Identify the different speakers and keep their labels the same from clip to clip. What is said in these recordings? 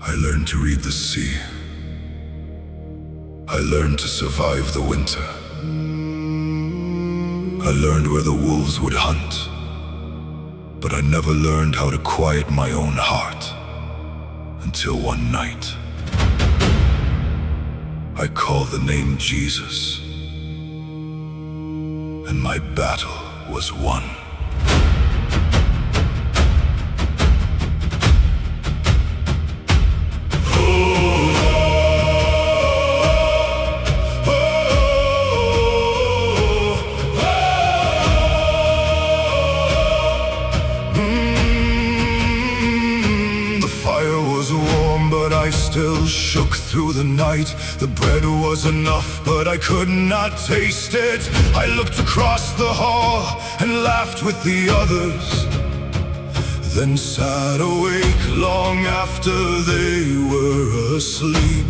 Speaker 1: I learned to read the sea. I learned to survive the winter. I learned where the wolves would hunt, but I never learned how to quiet my own heart until one night I called the name Jesus, and my battle was won. I still shook through the night. The bread was enough, but I could not taste it. I looked across the hall and laughed with the others, then sat awake long after they were asleep.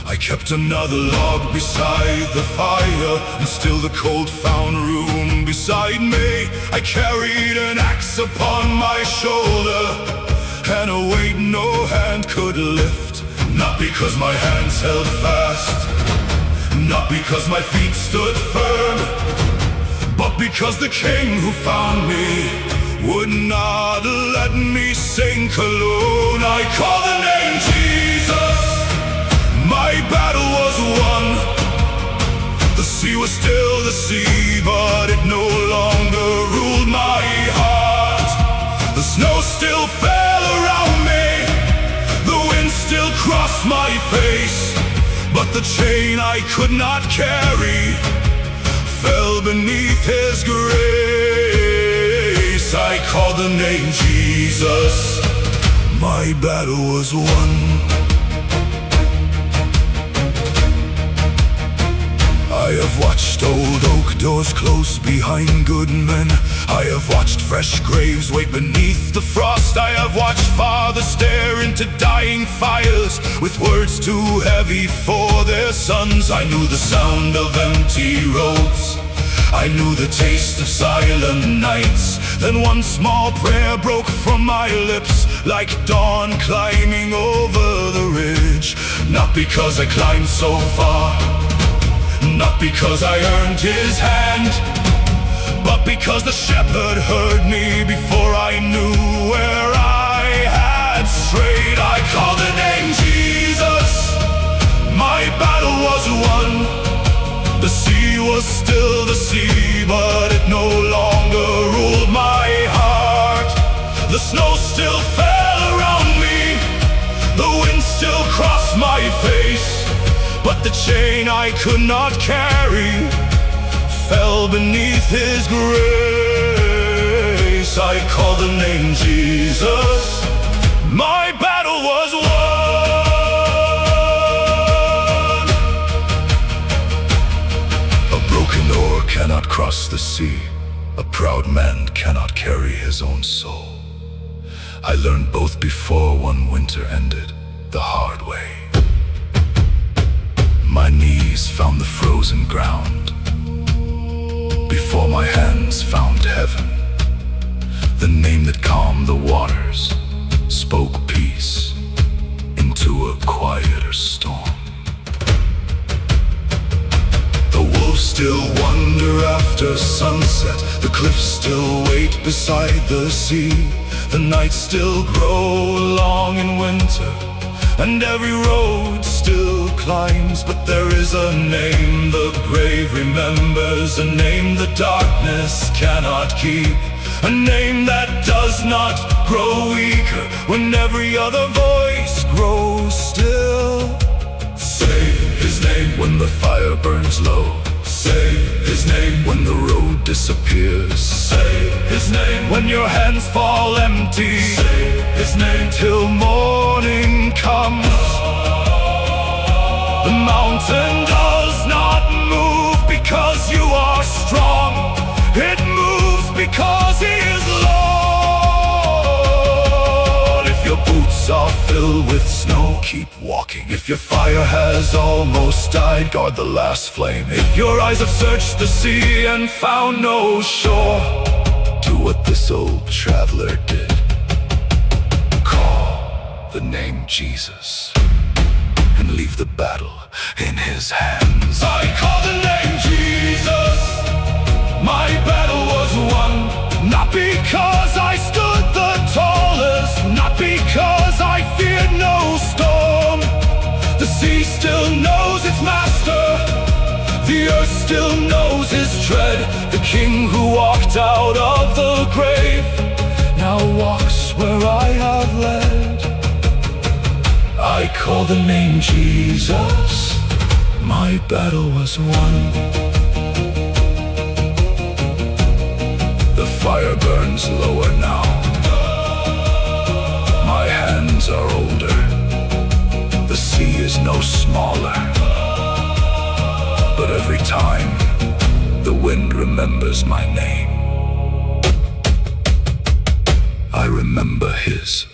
Speaker 1: I kept another log beside the fire, and still the cold found room beside me. I carried an axe upon my shoulder, and a weight no hand could lift. Not because my hands held fast, not because my feet stood firm, but because the King who found me would not let me sink alone. I called the name Jesus. My battle was won. The sea was still the sea, but it no longer ruled my heart. The snow still fell around me, the wind still crossed my face, but the chain I could not carry fell beneath His grace. I called the name Jesus. My battle was won. I have watched old oak doors close behind good men. I have watched fresh graves wait beneath the frost. I have watched fathers stare into dying fires with words too heavy for their sons. I knew the sound of empty roads, I knew the taste of silent nights. Then one small prayer broke from my lips, like dawn climbing over the ridge. Not because I climbed so far, not because I earned His hand, but because the shepherd heard me before I knew where I had strayed. I called the name Jesus. My battle was won. The sea was still the sea, but it no longer ruled my heart. The snow still fell around me, the wind still crossed my face, but the chain I could not carry fell beneath His grace. I called the name Jesus. My battle was won. A broken oar cannot cross the sea. A proud man cannot carry his own soul. I learned both before one winter ended the hard way. My knees found the frozen ground before my hands found heaven. The name that calmed the waters spoke peace into a quieter storm. The wolves still wander after sunset, the cliffs still wait beside the sea. The nights still grow long in winter, and every road still climbs, but there is a name the grave remembers, a name the darkness cannot keep, a name that does not grow weaker when every other voice grows still. Say His name when the fire burns low. Say His name when the road disappears. Say His name when your hands fall empty. Say His name till morning comes. The mountain does not move because you are strong. It moves because He is Lord. If your boots are filled with snow, keep walking. If your fire has almost died, guard the last flame. If your eyes have searched the sea and found no shore, do what this old traveler did. Call the name Jesus and leave the battle in his hands. I call the name Jesus. My battle was won, not because I stood the tallest, not because I feared no storm. The sea still knows its master, the earth still knows his tread. The king who walked out of the grave now walks where I have led. I call the name Jesus. My battle was won. The fire burns lower now. My hands are older. The sea is no smaller. But every time the wind remembers my name, I remember his.